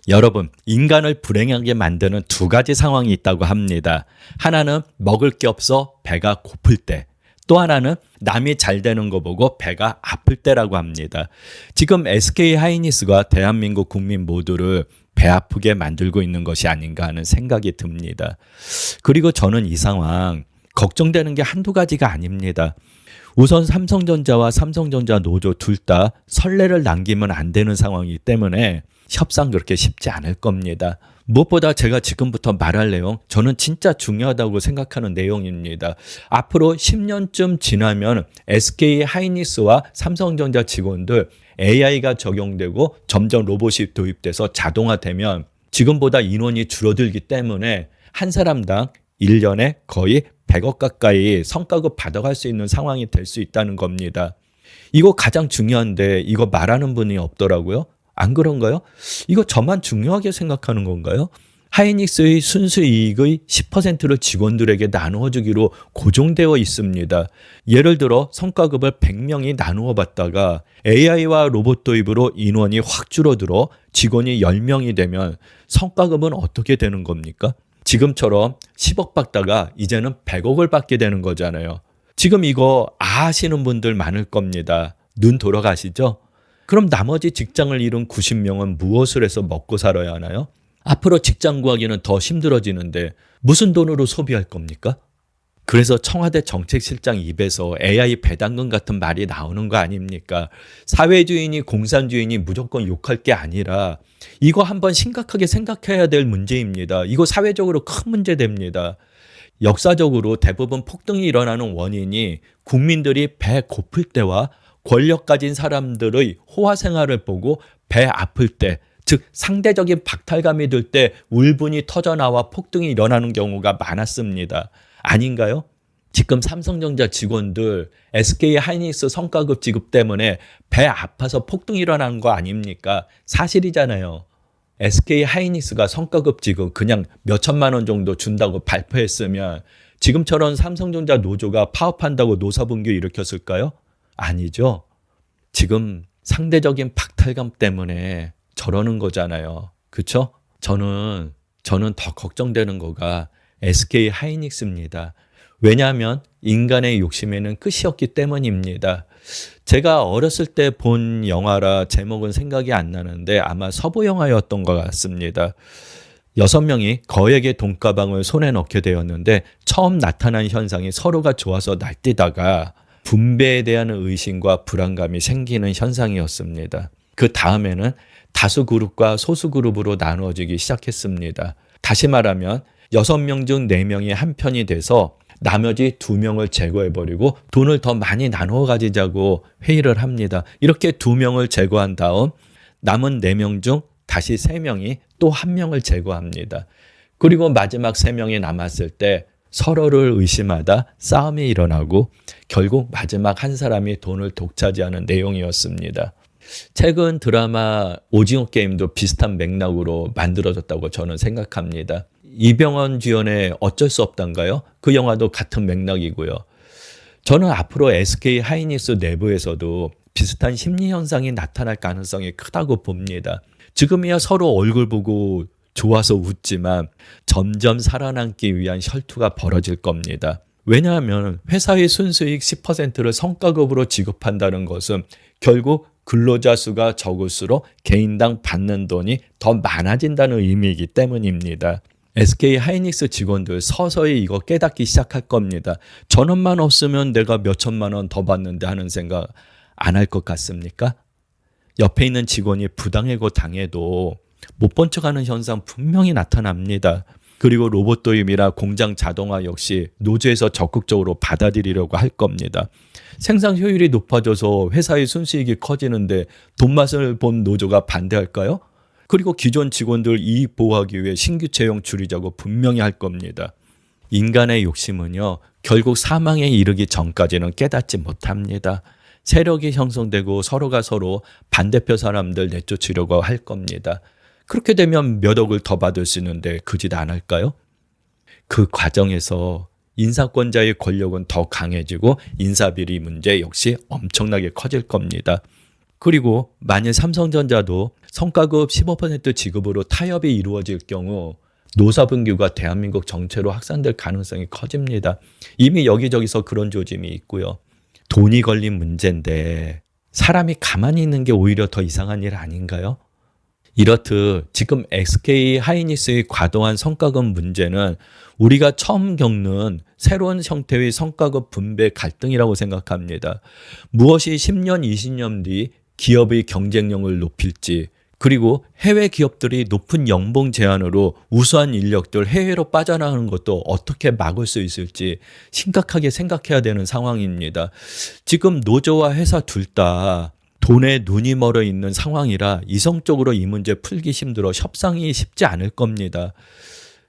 여러분, 인간을 불행하게 만드는 두 가지 상황이 있다고 합니다. 하나는 먹을 게 없어 배가 고플 때, 또 하나는 남이 잘 되는 거 보고 배가 아플 때라고 합니다. 지금 SK 하이닉스가 대한민국 국민 모두를 배 아프게 만들고 있는 것이 아닌가 하는 생각이 듭니다. 그리고 저는 이 상황 걱정되는 게 한두 가지가 아닙니다. 우선 삼성전자와 삼성전자 노조 둘 다 선례를 남기면 안 되는 상황이기 때문에 협상 그렇게 쉽지 않을 겁니다. 무엇보다 제가 지금부터 말할 내용, 저는 진짜 중요하다고 생각하는 내용입니다. 앞으로 10년쯤 지나면 SK 하이닉스와 삼성전자 직원들 AI가 적용되고 점점 로봇이 도입돼서 자동화되면 지금보다 인원이 줄어들기 때문에 한 사람당 1년에 거의 100억 가까이 성과급 받아갈 수 있는 상황이 될 수 있다는 겁니다. 이거 가장 중요한데 이거 말하는 분이 없더라고요. 안 그런가요? 이거 저만 중요하게 생각하는 건가요? 하이닉스의 순수이익의 10%를 직원들에게 나누어 주기로 고정되어 있습니다. 예를 들어 성과급을 100명이 나누어 받다가 AI와 로봇 도입으로 인원이 확 줄어들어 직원이 10명이 되면 성과급은 어떻게 되는 겁니까? 지금처럼 10억 받다가 이제는 100억을 받게 되는 거잖아요. 지금 이거 아시는 분들 많을 겁니다. 눈 돌아가시죠? 그럼 나머지 직장을 잃은 90명은 무엇을 해서 먹고 살아야 하나요? 앞으로 직장 구하기는 더 힘들어지는데 무슨 돈으로 소비할 겁니까? 그래서 청와대 정책실장 입에서 AI 배당금 같은 말이 나오는 거 아닙니까? 사회주의니 공산주의니 무조건 욕할 게 아니라 이거 한번 심각하게 생각해야 될 문제입니다. 이거 사회적으로 큰 문제 됩니다. 역사적으로 대부분 폭등이 일어나는 원인이 국민들이 배 고플 때와 권력 가진 사람들의 호화 생활을 보고 배 아플 때, 즉 상대적인 박탈감이 들 때 울분이 터져나와 폭등이 일어나는 경우가 많았습니다. 아닌가요? 지금 삼성전자 직원들 SK 하이닉스 성과급 지급 때문에 배 아파서 폭등이 일어난 거 아닙니까? 사실이잖아요. SK 하이닉스가 성과급 지급 그냥 몇 천만 원 정도 준다고 발표했으면 지금처럼 삼성전자 노조가 파업한다고 노사분규 일으켰을까요? 아니죠. 지금 상대적인 박탈감 때문에 저러는 거잖아요. 그렇죠? 저는 더 걱정되는 거가 SK 하이닉스입니다. 왜냐하면 인간의 욕심에는 끝이 없기 때문입니다. 제가 어렸을 때 본 영화라 제목은 생각이 안 나는데 아마 서부 영화였던 것 같습니다. 6명이 거액의 돈가방을 손에 넣게 되었는데 처음 나타난 현상이 서로가 좋아서 날뛰다가 분배에 대한 의심과 불안감이 생기는 현상이었습니다. 그 다음에는 다수 그룹과 소수 그룹으로 나누어지기 시작했습니다. 다시 말하면 6명 중 4명이 한 편이 돼서 나머지 2명을 제거해버리고 돈을 더 많이 나누어 가지자고 회의를 합니다. 이렇게 2명을 제거한 다음 남은 4명 중 다시 3명이 또 1명을 제거합니다. 그리고 마지막 3명이 남았을 때 서로를 의심하다 싸움이 일어나고 결국 마지막 한 사람이 돈을 독차지하는 내용이었습니다. 최근 드라마 오징어 게임도 비슷한 맥락으로 만들어졌다고 저는 생각합니다. 이병헌 주연의 어쩔 수 없단가요? 그 영화도 같은 맥락이고요. 저는 앞으로 SK 하이닉스 내부에서도 비슷한 심리 현상이 나타날 가능성이 크다고 봅니다. 지금이야 서로 얼굴 보고 좋아서 웃지만 점점 살아남기 위한 혈투가 벌어질 겁니다. 왜냐하면 회사의 순수익 10%를 성과급으로 지급한다는 것은 결국 근로자 수가 적을수록 개인당 받는 돈이 더 많아진다는 의미이기 때문입니다. SK 하이닉스 직원들 서서히 이거 깨닫기 시작할 겁니다. 전원만 없으면 내가 몇 천만 원 더 받는데 하는 생각 안 할 것 같습니까? 옆에 있는 직원이 부당해고 당해도 못 본 척하는 현상 분명히 나타납니다. 그리고 로봇 도입이나 공장 자동화 역시 노조에서 적극적으로 받아들이려고 할 겁니다. 생산 효율이 높아져서 회사의 순수익이 커지는데 돈맛을 본 노조가 반대할까요? 그리고 기존 직원들 이익 보호하기 위해 신규 채용 줄이자고 분명히 할 겁니다. 인간의 욕심은요, 결국 사망에 이르기 전까지는 깨닫지 못합니다. 세력이 형성되고 서로가 서로 반대표 사람들 내쫓으려고 할 겁니다. 그렇게 되면 몇 억을 더 받을 수 있는데 그 짓 안 할까요? 그 과정에서 인사권자의 권력은 더 강해지고 인사비리 문제 역시 엄청나게 커질 겁니다. 그리고 만일 삼성전자도 성과급 15% 지급으로 타협이 이루어질 경우 노사분규가 대한민국 전체로 확산될 가능성이 커집니다. 이미 여기저기서 그런 조짐이 있고요. 돈이 걸린 문제인데 사람이 가만히 있는 게 오히려 더 이상한 일 아닌가요? 이렇듯 지금 SK 하이닉스의 과도한 성과급 문제는 우리가 처음 겪는 새로운 형태의 성과급 분배 갈등이라고 생각합니다. 무엇이 10년, 20년 뒤 기업의 경쟁력을 높일지, 그리고 해외 기업들이 높은 연봉 제한으로 우수한 인력들 해외로 빠져나가는 것도 어떻게 막을 수 있을지 심각하게 생각해야 되는 상황입니다. 지금 노조와 회사 둘 다 돈에 눈이 멀어 있는 상황이라 이성적으로 이 문제 풀기 힘들어 협상이 쉽지 않을 겁니다.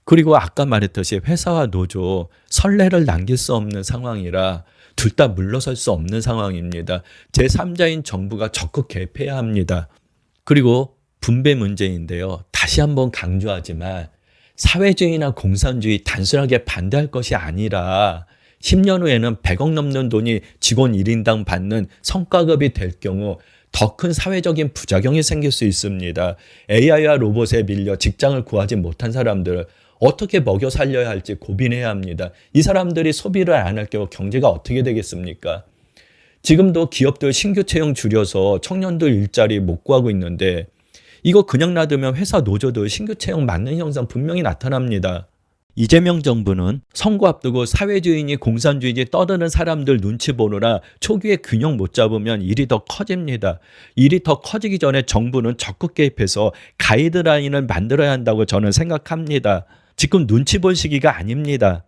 그리고 아까 말했듯이 회사와 노조 선례를 남길 수 없는 상황이라 둘 다 물러설 수 없는 상황입니다. 제3자인 정부가 적극 개입해야 합니다. 그리고 분배 문제인데요. 다시 한번 강조하지만 사회주의나 공산주의 단순하게 반대할 것이 아니라 10년 후에는 100억 넘는 돈이 직원 1인당 받는 성과급이 될 경우 더 큰 사회적인 부작용이 생길 수 있습니다. AI와 로봇에 밀려 직장을 구하지 못한 사람들 어떻게 먹여 살려야 할지 고민해야 합니다. 이 사람들이 소비를 안 할 경우 경제가 어떻게 되겠습니까? 지금도 기업들 신규 채용 줄여서 청년들 일자리 못 구하고 있는데 이거 그냥 놔두면 회사 노조도 신규 채용 막는 현상 분명히 나타납니다. 이재명 정부는 선거 앞두고 사회주의니 공산주의니 떠드는 사람들 눈치 보느라 초기에 균형 못 잡으면 일이 더 커집니다. 일이 더 커지기 전에 정부는 적극 개입해서 가이드라인을 만들어야 한다고 저는 생각합니다. 지금 눈치 볼 시기가 아닙니다.